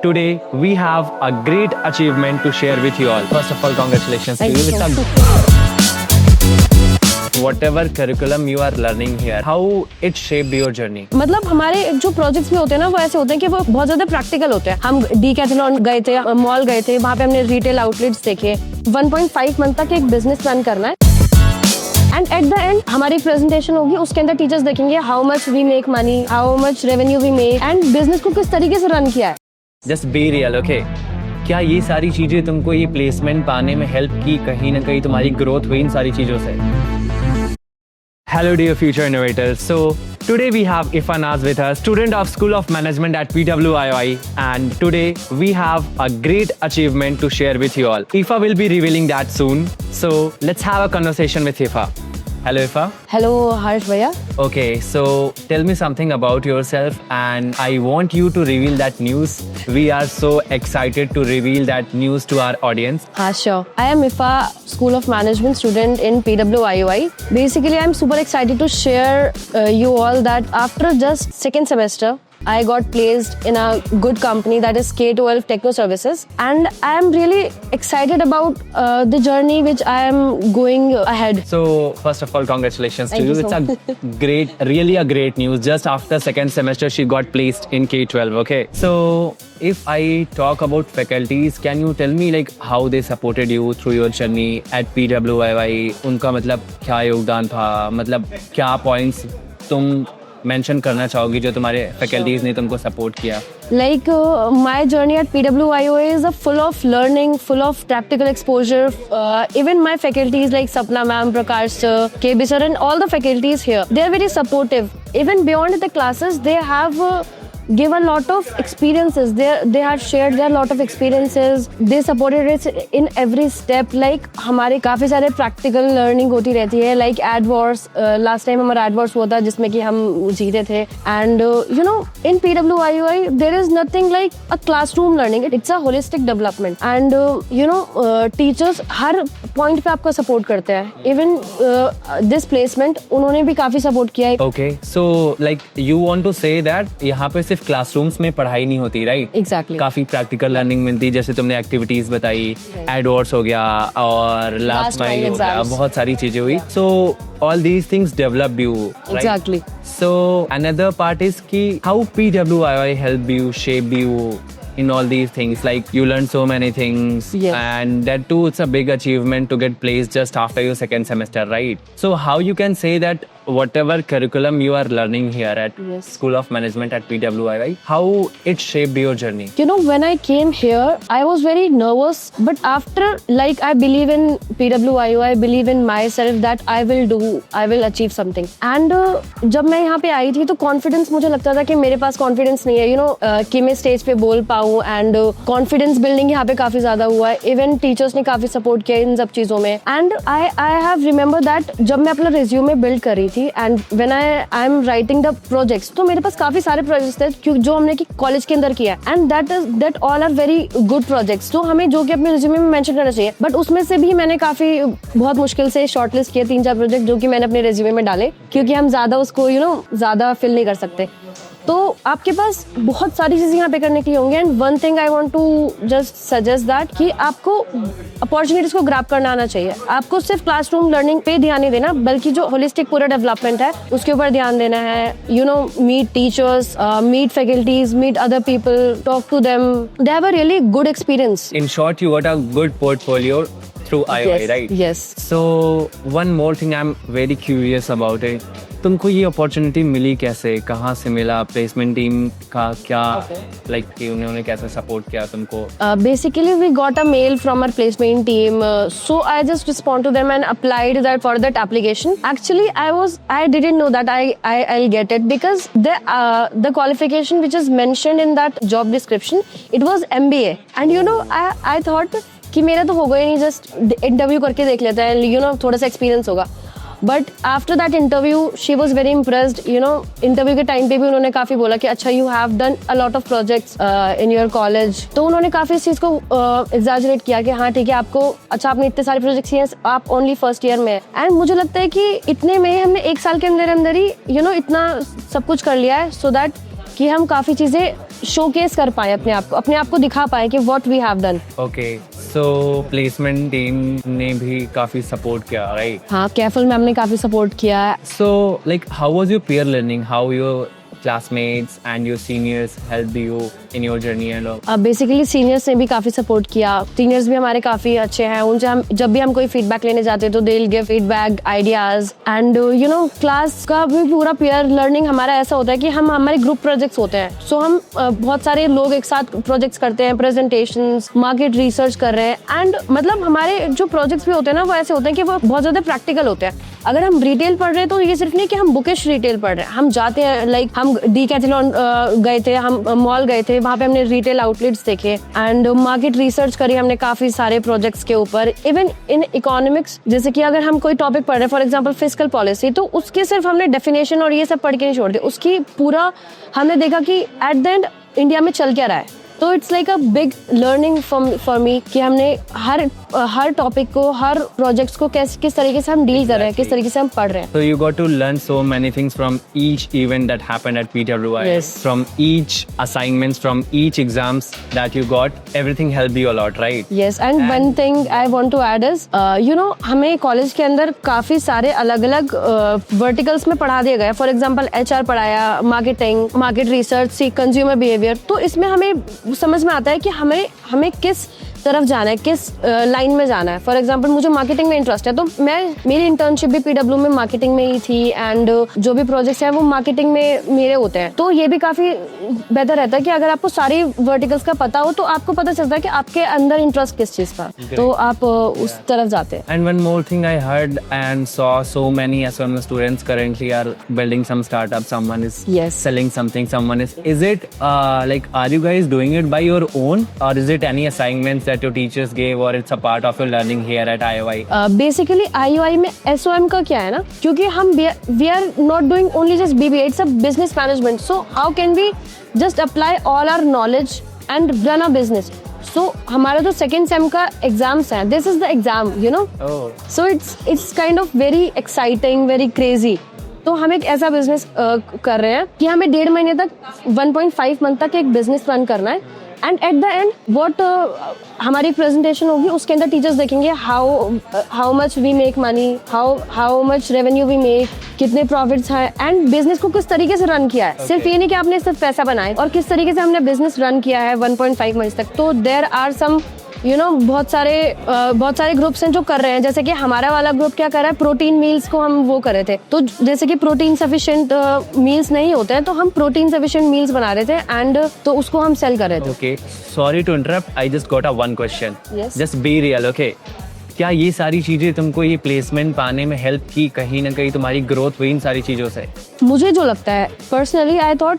Today, we have a great achievement to share with you all. First of all, congratulations to Thank you. you. Whatever curriculum you are learning here, how it shaped your journey? मतलब हमारे जो projects में होते हैं ना वो ऐसे होते हैं कि वो बहुत ज्यादा प्रैक्टिकल होते हैं. हम डीकैथलॉन गए थे, मॉल गए थे, वहाँ पे हमने रिटेल आउटलेट्स देखे. 1.5 मंथ तक एक बिजनेस प्लान करना है एंड एट द एंड हमारी प्रेजेंटेशन होगी. उसके अंदर टीचर्स देखेंगे how much we make money, how much revenue we make and business को किस तरीके से रन किया है. Just be real, okay? क्या ये सारी चीजें तुमको ये प्लेसमेंट पाने में हेल्प की? कहीं ना कहीं तुम्हारी ग्रोथ हुई इन सारी चीजों से? Hello dear future innovators. So today we have Ifa Naz with us, student of School of Management at PWIOI, and today we have a great achievement to share with you all. Ifa will be revealing that soon. So let's have a conversation with Ifa. Hello Ifa. Hello Harsh भैया. Okay, so tell me something about yourself and I want you to reveal that news. We are so excited to reveal that news to our audience. Sure. I am Ifa, School of Management student in PWIOI. Basically, I am super excited to share you all that after just second semester, I got placed in a good company that is K12 Techno Services, and I am really excited about the journey which I am going ahead. So first of all, congratulations Thank to you. you so It's a great, really a great news. Just after second semester, she got placed in K12. Okay. So if I talk about faculties, can you tell me like how they supported you through your journey at PWIY? उनका मतलब क्या योगदान था? मतलब क्या points तुम mention करना चाहोगी जो तुम्हारे फैकल्टीज ने तुमको सपोर्ट किया? Like my journey at PWIOA is a full of learning, full of practical exposure. Even my faculties like Sapna ma'am, Prakash sir, KB sir, and all the faculties here, they are very supportive. Even beyond the classes, they have give a lot of experiences. They have shared their lot of experiences. They supported us in every step. Like हमारे काफी सारे practical learning होती रहती है. Like AdWords, last time हमारा AdWords हुआ था जिसमें कि हम जीते थे. And you know, in PWIOI there is nothing like a classroom learning. It's a holistic development. And you know, teachers her point पे आपको support करते हैं. Even this placement उन्होंने भी काफी support किया है. Okay, so like you want to say that यहाँ पे सिर्फ क्लासरूम्स में पढ़ाई नहीं होती, राइट? Exactly. काफी प्रैक्टिकल लर्निंग मिलती, जैसे तुमने एक्टिविटीज बताई, एडवर्ड्स हो गया और लास्ट माइल हो गया, बहुत सारी चीजें हुई. So all these things developed you, right? Exactly. So another part is ki how PWII helped you, shaped you in all these things. Like you learned so many things, Yes. and that too, it's a big achievement to get placed just after your second semester, right? So how you can say that whatever curriculum you are learning here at Yes. School of Management at PWII, how it shaped your journey? You know, when I came here, I was very nervous. But after, like, I believe in PWIO, I believe in myself that I will achieve something. And जब मैं यहाँ पे आई थी तो confidence मुझे लगता था कि मेरे पास कॉन्फिडेंस नहीं है, कि मैं स्टेज पे बोल पाऊँ. एंड कॉन्फिडेंस बिल्डिंग यहाँ पे काफी ज्यादा हुआ है. इवन टीचर्स ने काफी सपोर्ट किया इन सब चीजों में. And I have remember that जब मैं अपना रिज्यूमे बिल्ड कर रही थी and when I am writing the projects, तो मेरे पास काफी सारे प्रोजेक्ट्स थे जो हमने कॉलेज के अंदर किया. And that all are very good projects, तो हमें जो कि अपने रिज्यूमे में मेंशन करना चाहिए. बट उसमें से भी मैंने काफी बहुत मुश्किल से शॉर्टलिस्ट किए 3-4 प्रोजेक्ट जो कि मैंने अपने रिज्यूमे में डाले, क्योंकि हम ज्यादा उसको ज्यादा फिल नहीं कर सकते. तो आपके पास बहुत सारी चीजें यहाँ पे करने के लिए होंगी. And one thing I want to just suggest that कि आपको अपॉर्चुनिटीज को ग्रैब करना आना चाहिए. आपको सिर्फ क्लासरूम लर्निंग पे ध्यान नहीं देना, बल्कि जो होलिस्टिक पूरा डेवलपमेंट है उसके ऊपर ध्यान देना है. Meet teachers, meet faculties, meet other people, talk to them. They have a really good experience. In short, you got a good portfolio through IOI, right? Yes. So one more thing I'm very curious about it. तुमको ये opportunity मिली कैसे, कहाँ से मिला? Placement team का क्या like कि उन्होंने कैसे सपोर्ट किया तुमको? Basically, we got a mail from our placement team. So I just respond to them and applied that for that application. Actually, I didn't know that I'll get it because the qualification which is mentioned in that job description, it was MBA. And I thought कि मेरा तो होगा ही नहीं, just interview करके देख लेते हैं, थोड़ा सा एक्सपीरियंस होगा. But after that interview she was very impressed. Interview के टाइम पे भी उन्होंने काफी बोला कि अच्छा you have done a lot of projects in your college. तो उन्होंने काफी इस चीज को एग्जैजरेट किया कि हाँ ठीक है, आपने इतने सारे प्रोजेक्ट्स किए, आप ओनली फर्स्ट ईयर में. एंड मुझे लगता है कि इतने में हमने 1 साल के अंदर ही इतना सब कुछ कर लिया है, सो दैट कि हम काफ़ी चीज़ें शोकेस कर पाए अपने आप को दिखा पाए कि what we have done. Okay, so placement team ने भी काफी सपोर्ट किया, राइट? हाँ, कैफल मैम ने काफी सपोर्ट किया। So, like, how was your peer learning? How your classmates and your seniors helped you in your journey and all? Basically seniors ने भी काफी सपोर्ट किया, सीनियर्स भी हमारे काफी अच्छे हैं, उनसे हम जब भी हम कोई फीडबैक लेने जाते हैं तो they will give feedback, ideas and you know class का भी पूरा पीयर लर्निंग हमारा ऐसा होता है कि हम हमारे ग्रुप प्रोजेक्ट्स होते हैं, सो हम बहुत सारे लोग एक साथ प्रोजेक्ट्स करते हैं, प्रेजेंटेशंस, मार्केट रिसर्च कर रहे हैं एंड मतलब हमारे जो प्रोजेक्ट्स भी होते हैं ना वो ऐसे होते हैं कि वो बहुत ज्यादा प्रैक्टिकल होते हैं। अगर हम रिटेल पढ़ रहे हैं तो ये सिर्फ नहीं कि हम बुकिश रिटेल पढ़ रहे हैं, हम जाते हैं लाइक हम डीकैथलॉन गए थे, हम मॉल गए थे, वहाँ पे हमने रिटेल आउटलेट्स देखे एंड मार्केट रिसर्च करी हमने काफी सारे प्रोजेक्ट्स के ऊपर। इवन इन इकोनॉमिक्स जैसे कि अगर हम कोई टॉपिक पढ़ रहे हैं फॉर एग्जांपल फिस्कल पॉलिसी, तो उसके सिर्फ हमने डेफिनेशन और ये सब पढ़ के नहीं छोड़ दिया, उसकी पूरा हमने देखा कि एट द एंड इंडिया में चल क्या रहा है। तो it's like a big learning for me कि हमने हर टॉपिक को, हर प्रोजेक्ट्स को किस तरीके से हम डील कर रहे हैं, किस तरीके से हम पढ़ रहे हैं। So you got to learn so many things from each event that happened at PWI. Yes. From each assignments, from each exams that you got, everything helped you a lot, right? Yes, and one thing I want to add is, you know, हमें college के अंदर काफी सारे अलग अलग verticals में पढ़ा दिया गया। फॉर एग्जाम्पल HR पढ़ाया, marketing, market research, consumer behaviour. तो इसमें हमें समझ में आता है कि हमें किस तरफ जाना है, किस लाइन में जाना है। फॉर एग्जांपल मुझे मार्केटिंग में इंटरेस्ट है, तो मेरी इंटर्नशिप भी PW में मार्केटिंग में ही थी एंड जो भी प्रोजेक्ट्स हैं वो मार्केटिंग में मेरे होते हैं। तो ये भी काफी बेहतर रहता है कि अगर आपको सारी वर्टिकल्स का पता हो तो आपको पता चलता है कि आपके अंदर इंटरेस्ट किस चीज का, तो आप उस तरफ जाते हैं। And one more thing I heard and saw, so many SOM students currently are building some startup. Someone is Yes. selling something. Someone is it like, are you guys doing it by your own, or is it any assignments that your teachers gave, or it's a part of your learning here at IOI? Basically IOI में SOM का क्या है ना, क्योंकि हम we are not doing only just BBA, it's a business management, so how can we just apply all our knowledge and run a business? So हमारा जो second sem का exams है, this is the exam, you know, so it's kind of very exciting, very crazy। तो हम एक ऐसा business कर रहे हैं कि हमें 1.5 महीने तक 1.5 मंथ तक एक बिजनेस रन करना है and at the end what हमारी प्रेजेंटेशन होगी उसके अंदर टीचर्स देखेंगे how much we make money, how much revenue we make, कितने प्रॉफिट्स हैं एंड बिजनेस को किस तरीके से रन किया है। सिर्फ ये नहीं कि आपने सिर्फ पैसा बनाए, और किस तरीके से हमने बिजनेस रन किया है 1.5 मंथ तक। तो there are some you know बहुत सारे ग्रुप्स हैं जो कर रहे हैं, जैसे कि हमारा वाला ग्रुप क्या कर रहा है, प्रोटीन मील्स को हम वो कर रहे थे। तो जैसे कि प्रोटीन सफिशिएंट मील्स नहीं होते हैं, तो हम प्रोटीन सफिशिएंट मील्स बना रहे थे एंड तो उसको हम सेल कर रहे थे। Okay, sorry to interrupt. I just got a one question. Yes. Just be real, okay? क्या ये सारी चीजें तुमको ये प्लेसमेंट पाने में हेल्प की, कहीं ना कहीं तुम्हारी ग्रोथ हुई इन सारी चीजों से? मुझे जो लगता है personally, I thought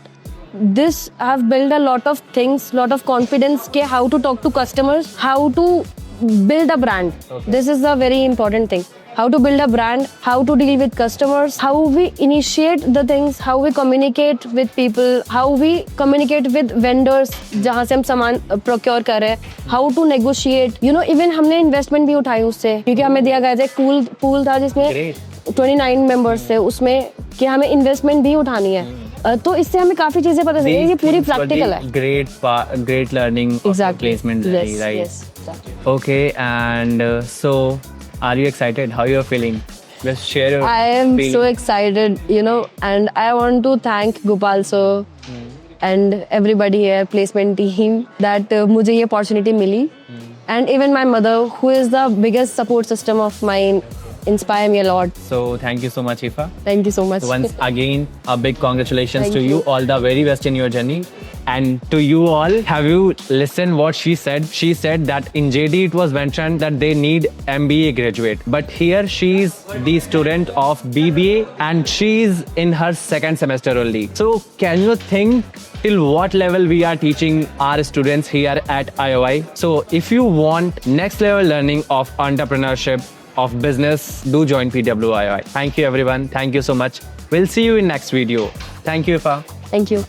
this I've built a lot of things, lot of confidence के how to talk to customers, how to build a brand. Okay. This is a very important thing. How to build a brand, how to deal with customers, how we initiate the things, how we communicate with people, how we communicate with vendors जहाँ से हम सामान procure कर रहे हैं, how to negotiate. You know, even हमने investment भी उठाई उससे, क्योंकि हमें दिया गया था pool था जिसमें 29 members थे, उसमें कि हमें investment भी उठानी है। तो इससे हमें काफी चीजें पता चली, ये पूरी प्रैक्टिकल है। Great learning of placement journey, right? Yes, exactly. Okay, and so are you excited? How you're feeling? Just share your I am feeling. so excited, you know, and I want to thank Gopal sir and everybody here, placement team, that मुझे ये opportunity milli, and even my mother, who is the biggest support system of mine, inspire me a lot. So thank you so much, Ifa. Thank you so much. Once again, a big congratulations Thank to you. you. All the very best in your journey. And to you all, have you listened what she said? She said that in JD it was mentioned that they need MBA graduate. But here she is the student of BBA and she is in her second semester only. So can you think till what level we are teaching our students here at IOI? So if you want next level learning of entrepreneurship, of business, do join PWII. Thank you everyone. Thank you so much. We'll see you in next video. Thank you, Ifa. Thank you.